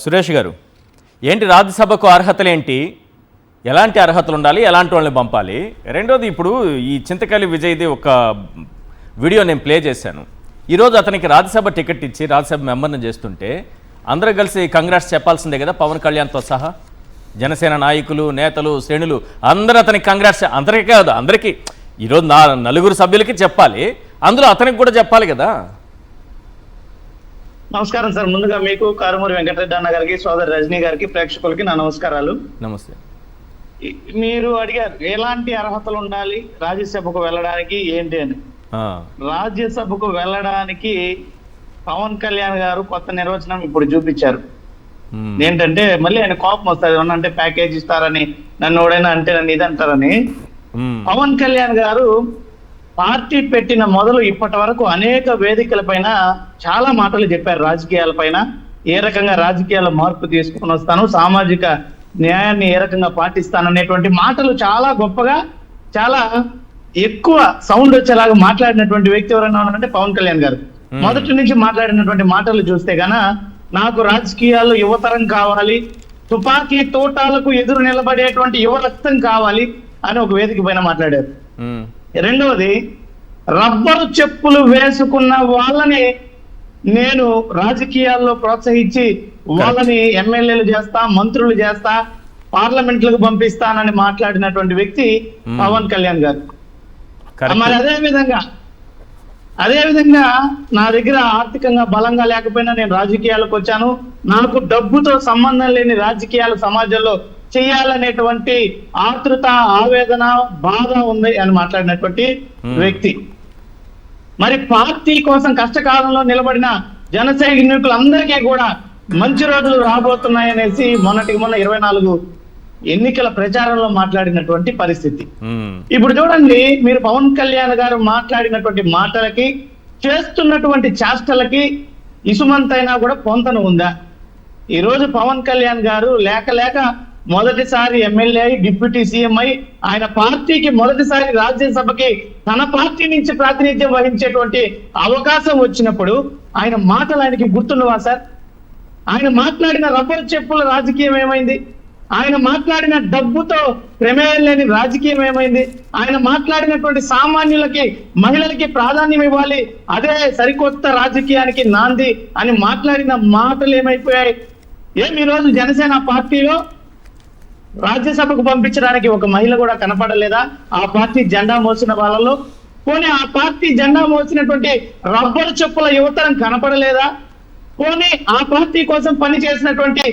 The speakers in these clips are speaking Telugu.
సురేష్ గారు, ఏంటి రాజ్యసభకు అర్హతలేంటి? ఎలాంటి అర్హతలు ఉండాలి? ఎలాంటి వాళ్ళని పంపాలి? రెండోది, ఇప్పుడు ఈ చింతకాయలు విజయ్ది ఒక వీడియో నేను ప్లే చేశాను. ఈరోజు అతనికి రాజ్యసభ టికెట్ ఇచ్చి రాజ్యసభ మెంబర్ని చేస్తుంటే అందరూ కలిసి కంగ్రాట్స్ చెప్పాల్సిందే కదా, పవన్ కళ్యాణ్తో సహా జనసేన నాయకులు, నేతలు, శ్రేణులు అందరూ అతనికి కంగ్రాట్స్. అందరికీ కాదు, అందరికీ ఈరోజు నలుగురు సభ్యులకి చెప్పాలి, అందులో అతనికి కూడా చెప్పాలి కదా. నమస్కారం సార్. ముందుగా మీకు కారుమూరి వెంకటరెడ్డి అన్న గారికి, సోదరి రజనీ గారికి, ప్రేక్షకులకి నా నమస్కారాలు. నమస్తే. మీరు అడిగారు ఎలాంటి అర్హతలు ఉండాలి రాజ్యసభకు వెళ్ళడానికి ఏంటి అని. రాజ్యసభకు వెళ్ళడానికి పవన్ కళ్యాణ్ గారు కొత్త నిర్వచనం ఇప్పుడు చూపించారు. ఏంటంటే మళ్ళీ ఆయన కోపం వస్తుంది, ఏమన్నా అంటే ప్యాకేజ్ ఇస్తారని, నన్ను ఎవడైనా అంటే నన్ను ఇది అంటారని. పవన్ కళ్యాణ్ గారు పార్టీ పెట్టిన మొదలు ఇప్పటి వరకు అనేక వేదికల పైన చాలా మాటలు చెప్పారు. రాజకీయాల పైన ఏ రకంగా రాజకీయాల మార్పు తీసుకుని వస్తాను, సామాజిక న్యాయాన్ని ఏ రకంగా పాటిస్తాను అనేటువంటి మాటలు చాలా గొప్పగా, చాలా ఎక్కువ సౌండ్ వచ్చేలాగా మాట్లాడినటువంటి వ్యక్తి ఎవరైనా ఉన్నారంటే పవన్ కళ్యాణ్ గారు. మొదటి నుంచి మాట్లాడినటువంటి మాటలు చూస్తే గన, నాకు రాజకీయాల్లో యువతరం కావాలి, తుపాకీ తోటాలకు ఎదురు నిలబడేటువంటి యువ రక్తం కావాలి అని ఒక వేదిక పైన మాట్లాడారు. రెండవది, రబ్బరు చెప్పులు వేసుకున్న వాళ్ళని నేను రాజకీయాల్లో ప్రోత్సహించి వాళ్ళని ఎమ్మెల్యేలు చేస్తా, మంత్రులు చేస్తా, పార్లమెంట్లకు పంపిస్తానని మాట్లాడినటువంటి వ్యక్తి పవన్ కళ్యాణ్ గారు. మరి అదే విధంగా నా దగ్గర ఆర్థికంగా బలంగా లేకపోయినా నేను రాజకీయాలకు వచ్చాను, నాకు డబ్బుతో సంబంధం లేని రాజకీయాలు సమాజంలో చేయాలనేటువంటి ఆతృత, ఆవేదన, బాధ ఉంది అని మాట్లాడినటువంటి వ్యక్తి. మరి పార్టీ కోసం కష్టకాలంలో నిలబడిన జన సైనికులందరికీ కూడా మంచి రోజులు రాబోతున్నాయనేసి మొన్న 24 ఎన్నికల ప్రచారంలో మాట్లాడినటువంటి పరిస్థితి. ఇప్పుడు చూడండి, మీరు పవన్ కళ్యాణ్ గారు మాట్లాడినటువంటి మాటలకి, చేస్తున్నటువంటి చేష్టలకి ఇసుమంతైనా కూడా పొంతన ఉందా? ఈ రోజు పవన్ కళ్యాణ్ గారు లేక మొదటిసారి ఎమ్మెల్యే అయి, డిప్యూటీ సీఎం అయి, ఆయన పార్టీకి మొదటిసారి రాజ్యసభకి తన పార్టీ నుంచి ప్రాతినిధ్యం వహించేటువంటి అవకాశం వచ్చినప్పుడు ఆయన మాటలు ఆయనకి గుర్తుండవా సార్? ఆయన మాట్లాడిన రబ్బరు చెప్పుల రాజకీయం ఏమైంది? ఆయన మాట్లాడిన డబ్బుతో ప్రమేయం లేని రాజకీయం ఏమైంది? ఆయన మాట్లాడినటువంటి సామాన్యులకి, మహిళలకి ప్రాధాన్యం ఇవ్వాలి, అదే సరికొత్త రాజకీయానికి నాంది అని మాట్లాడిన మాటలు ఏమైపోయాయి? ఈ రోజు జనసేన పార్టీలో రాజ్యసభకు పంపించడానికి ఒక మహిళ కూడా కనపడలేదా? ఆ పార్టీ జెండా మోసిన వాళ్ళలో పోనీ ఆ పార్టీ జెండా మోసినటువంటి రబ్బరు చెప్పుల యువతరం కనపడలేదా? పోనీ ఆ పార్టీ కోసం పని చేసినటువంటి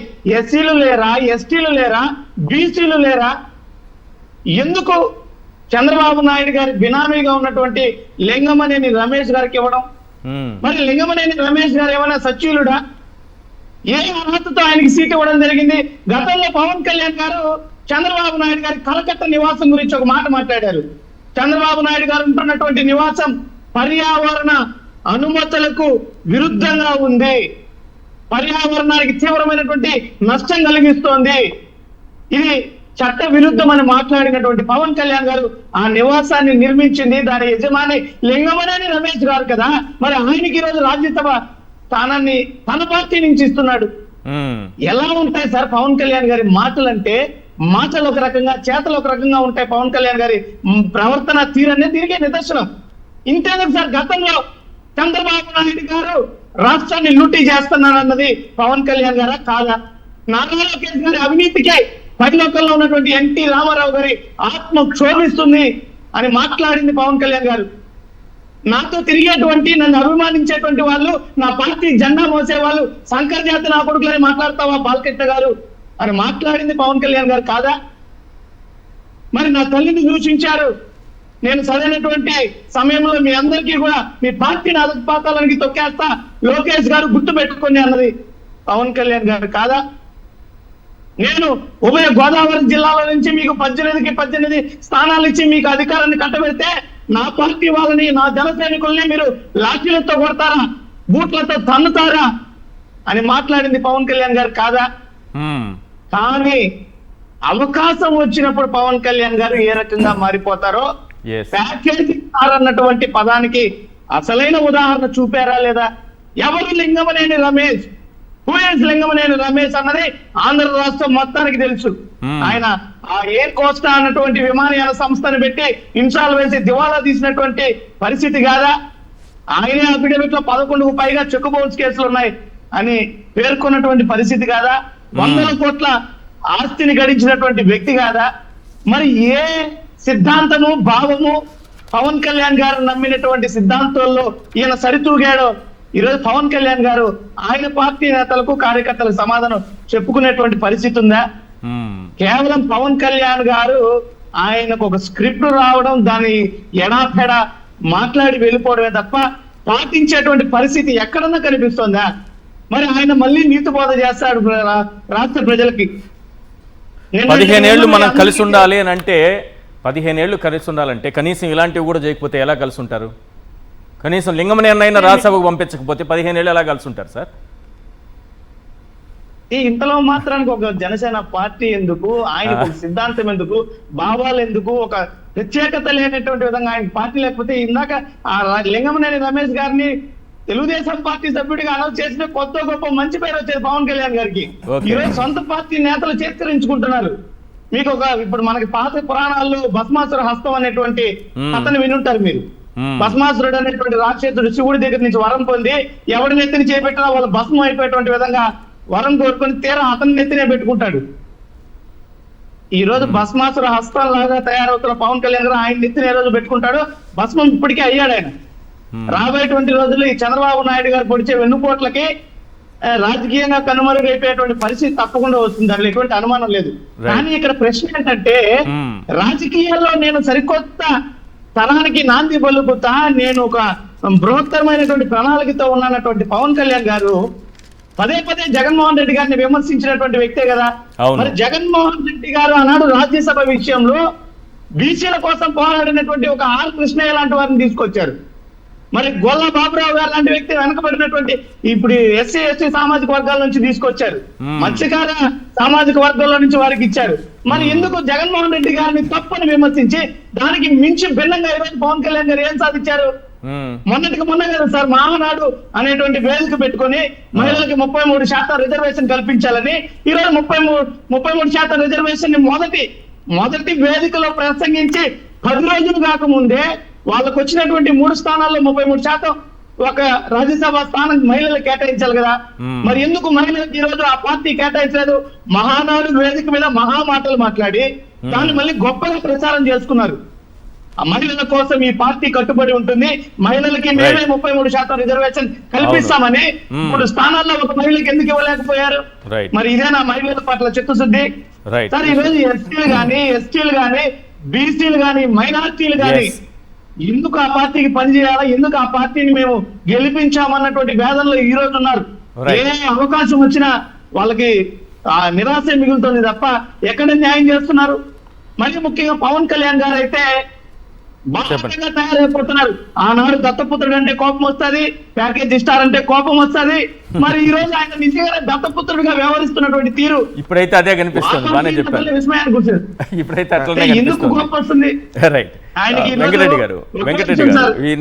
ఎస్సీలు లేరా, ఎస్టీలు లేరా, బీసీలు లేరా? ఎందుకు చంద్రబాబు నాయుడు గారి బినామీగా ఉన్నటువంటి లింగమనేని రమేష్ గారికి ఇవ్వడం? మరి లింగమనేని రమేష్ గారు ఏమైనా సచివులుడా? ఏ అర్హతతో ఆయనకి సీట్ ఇవ్వడం జరిగింది? గతంలో పవన్ కళ్యాణ్ గారు చంద్రబాబు నాయుడు గారి కలకత్తా నివాసం గురించి ఒక మాట మాట్లాడారు. చంద్రబాబు నాయుడు గారు ఉంటున్నటువంటి నివాసం పర్యావరణ అనుమతులకు విరుద్ధంగా ఉంది, పర్యావరణానికి తీవ్రమైనటువంటి నష్టం కలిగిస్తోంది, ఇది చట్ట విరుద్ధం అని మాట్లాడినటువంటి పవన్ కళ్యాణ్ గారు ఆ నివాసాన్ని నిర్మించింది, దాని యజమాని లింగమనేని రమేష్ గారు కదా. మరి ఆయనకి ఈరోజు రాజ్యసభ స్థానాన్ని తన పార్టీ నుంచి ఇస్తున్నాడు. ఎలా ఉంటాయి సార్ పవన్ కళ్యాణ్ గారి మాటలు? అంటే మాటలు ఒక రకంగా, చేతలు ఒక రకంగా ఉంటాయి. పవన్ కళ్యాణ్ గారి ప్రవర్తన తీరనే తిరిగే నిదర్శనం. ఇంతేందుకు సార్, గతంలో చంద్రబాబు నాయుడు గారు రాష్ట్రాన్ని లూటీ చేస్తున్నారన్నది పవన్ కళ్యాణ్ గారా కాదా? నారా లోకేష్ గారి అవినీతికే పైలోకంలో ఉన్నటువంటి ఎన్టీ రామారావు గారి ఆత్మ క్షోభిస్తుంది అని మాట్లాడింది పవన్ కళ్యాణ్ గారు. నాతో తిరిగేటువంటి, నన్ను అభిమానించేటువంటి వాళ్ళు, నా పార్టీ జెండా మోసే వాళ్ళు శంకర్ జాతి నా కొడుకులని మాట్లాడతావా బాలకృష్ణ గారు అని మాట్లాడింది పవన్ కళ్యాణ్ గారు కాదా? మరి నా తల్లిని దూషించారు, నేను సరైనటువంటి సమయంలో మీ అందరికీ కూడా మీ పార్టీని అధపాతాలనికి తొక్కేస్తా, లోకేష్ గారు గుర్తు పెట్టుకుని అన్నది పవన్ కళ్యాణ్ గారు కాదా? నేను ఉభయ గోదావరి జిల్లాల నుంచి మీకు 18 స్థానాలు ఇచ్చి మీకు అధికారాన్ని కట్టబెడితే నా పార్టీ వాళ్ళని, నా జన సైనికుల్ని మీరు లాఠీలతో కొడతారా, బూట్లతో తన్నుతారా అని మాట్లాడింది పవన్ కళ్యాణ్ గారు కాదా? కానీ అవకాశం వచ్చినప్పుడు పవన్ కళ్యాణ్ గారు ఏ రకంగా మారిపోతారో ప్యాకేజీ అన్నటువంటి పదానికి అసలైన ఉదాహరణ చూపారా లేదా? ఎవరు లింగమనేని రమేష్? హూ ఇస్ లింగమనేని రమేష్ అన్నది ఆంధ్ర రాష్ట్రం మొత్తానికి తెలుసు. ఆయన ఆ ఎయిర్ కోస్టా అన్నటువంటి విమానయాన సంస్థను పెట్టి ఇన్సాల్వెన్సీ దివాలా తీసినటువంటి పరిస్థితి కాదా? ఆయనే అఫిడవిట్ లో 11కు పైగా చెక్ బౌన్స్ కేసులు ఉన్నాయి అని పేర్కొన్నటువంటి పరిస్థితి కాదా? 100 కోట్ల ఆస్తిని గడించినటువంటి వ్యక్తి కాదా? మరి ఏ సిద్ధాంతము భావము పవన్ కళ్యాణ్ గారు నమ్మినటువంటి సిద్ధాంతాల్లో ఈయన సరితూగాడో ఈరోజు పవన్ కళ్యాణ్ గారు ఆయన పార్టీ నేతలకు కార్యకర్తలకు సమాధానం చెప్పుకునేటువంటి పరిస్థితి ఉందా? కేవలం పవన్ కళ్యాణ్ గారు ఆయనకు ఒక స్క్రిప్ట్ రావడం, దాని ఎడాపెడా మాట్లాడి వెళ్ళిపోవడమే తప్ప పాటించేటువంటి పరిస్థితి ఎక్కడన్నా కనిపిస్తుందా? మరి ఆయన మళ్ళీ నీతి బోధ చేస్తాడు రాష్ట్ర ప్రజలకి. 15 ఏళ్ళు మనం కలిసి ఉండాలి అని అంటే 15 ఏళ్ళు కలిసి ఉండాలంటే కనీసం ఇలాంటివి కూడా చేయకపోతే ఎలా కలిసి ఉంటారు? కనీసం లింగమనేని అయినా రాజ్యసభకు పంపించకపోతే 15 ఏళ్ళు ఎలా కలిసి ఉంటారు సార్? ఈ ఇంతలో మాత్రానికి ఒక జనసేన పార్టీ ఎందుకు, ఆయనకు ఒక సిద్ధాంతం ఎందుకు, భావాలు ఎందుకు, ఒక ప్రత్యేకత లేనటువంటి విధంగా ఆయన పార్టీ లేకపోతే ఇందాక ఆ లింగమనేని రమేష్ గారిని తెలుగుదేశం పార్టీ సభ్యుడిగా అనౌన్స్ చేసిన కొత్త గొప్ప మంచి పేరు వచ్చేది పవన్ కళ్యాణ్ గారికి. ఈరోజు సొంత పార్టీ నేతలు చేత్కరించుకుంటున్నారు. మీకు ఒక ఇప్పుడు మనకి పాత పురాణాల్లో భస్మాసుర హస్తం అనేటువంటి కథను వినుంటారు మీరు. భస్మాసురుడు అనేటువంటి రాక్షసుడు శివుడి దగ్గర నుంచి వరం పొంది ఎవడి నెత్తిని చేపెట్టినా వాళ్ళు భస్మం అయిపోయేటువంటి విధంగా వరం కోరుకొని తీరా అతని నెత్తినే పెట్టుకుంటాడు. ఈ రోజు భస్మాసుర హస్తం లాగా తయారవుతున్న పవన్ కళ్యాణ్ గారు ఆయన నెత్తిని ఏ రోజు పెట్టుకుంటాడు, భస్మం ఇప్పటికే అయ్యాడు ఆయన. రాబోయేటువంటి రోజుల్లో ఈ చంద్రబాబు నాయుడు గారు పొడిచే వెన్నుపోట్లకి రాజకీయంగా కనుమరుగైపోయేటువంటి పరిస్థితి తప్పకుండా వస్తుంది, దాంట్లో ఎటువంటి అనుమానం లేదు. కానీ ఇక్కడ ప్రశ్న ఏంటంటే రాజకీయాల్లో నేను సరికొత్త తరానికి నాంది పలుకుతా, నేను ఒక బృహత్తరమైనటువంటి ప్రణాళికతో ఉన్నటువంటి పవన్ కళ్యాణ్ గారు పదే పదే జగన్మోహన్ రెడ్డి గారిని విమర్శించినటువంటి వ్యక్తే కదా. మరి జగన్మోహన్ రెడ్డి గారు ఆనాడు రాజ్యసభ విషయంలో బీసీల కోసం పోరాడినటువంటి ఒక ఆర్ కృష్ణయ్య లాంటి వారిని తీసుకొచ్చారు. మరి గొల్ల బాబురావు గారు లాంటి వ్యక్తి వెనకబడినటువంటి ఇప్పుడు ఎస్సీ ఎస్టీ సామాజిక వర్గాల నుంచి తీసుకొచ్చారు, మత్స్యకార సామాజిక వర్గాల నుంచి వారికి ఇచ్చారు. మరి ఎందుకు జగన్మోహన్ రెడ్డి గారిని తప్పని విమర్శించి దానికి మించి భిన్నంగా ఈరోజు పవన్ కళ్యాణ్ గారు ఏం సాధించారు? మొన్నటికి మొన్న కదా సార్ మహానాడు అనేటువంటి వేదిక పెట్టుకొని మహిళలకి 33% రిజర్వేషన్ కల్పించాలని ఈరోజు 33% రిజర్వేషన్ ని మొదటి వేదికలో ప్రసంగించి 10 రోజులు కాకముందే వాళ్ళకు వచ్చినటువంటి 3 స్థానాల్లో 33% ఒక రాజ్యసభ స్థానం మహిళలకు కేటాయించాలి కదా. మరి ఎందుకు మహిళలకు ఈ రోజు ఆ పార్టీ కేటాయించలేదు? మహానాడు వేదిక మీద మహా మాటలు మాట్లాడి దాన్ని మళ్ళీ గొప్పగా ప్రచారం చేసుకున్నారు. ఆ మహిళల కోసం ఈ పార్టీ కట్టుబడి ఉంటుంది, మహిళలకి మేమే 33% రిజర్వేషన్ కల్పిస్తామని 3 స్థానాల్లో ఒక మహిళకి ఎందుకు ఇవ్వలేకపోయారు? మరి ఇదేనా మహిళల పట్ల చిత్తశుద్ధి? సార్ ఈరోజు ఎస్టీలు గాని ఎస్టీలు గాని బీసీలు గాని మైనార్టీలు గాని ఎందుకు ఆ పార్టీకి పనిచేయాలా, ఎందుకు ఆ పార్టీని మేము గెలిపించామన్నటువంటి వేదనలో ఈ రోజు ఉన్నారు. ఏ అవకాశం వచ్చినా వాళ్ళకి నిరాశ మిగులుతుంది తప్ప ఎక్కడ న్యాయం చేస్తున్నారు? మరి ముఖ్యంగా పవన్ కళ్యాణ్ గారు అయితే బాగా తయారైపోతున్నారు. ఆనాడు దత్తపుత్రుడు అంటే కోపం వస్తుంది, ప్యాకేజ్ ఇస్తారంటే కోపం వస్తుంది. మరి ఈ రోజు ఆయన నిజంగా దత్తపుత్రుడిగా వ్యవహరిస్తున్నటువంటి తీరు ఇప్పుడైతే అదే కనిపిస్తుంది. బాగానే చెప్పారు. విస్మయానికి కూర్చొని ఇప్పుడైతే అట్లనే ఎందుకు కోపం వస్తుంది? రైట్. వెంకటరెడ్డి గారు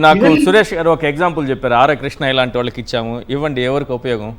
నాకు సురేష్ గారు ఒక ఎగ్జాంపుల్ చెప్పారు, ఆర్ కృష్ణ ఇలాంటి వాళ్ళకి ఇచ్చాము, ఇవ్వండి ఎవరికి ఉపయోగం?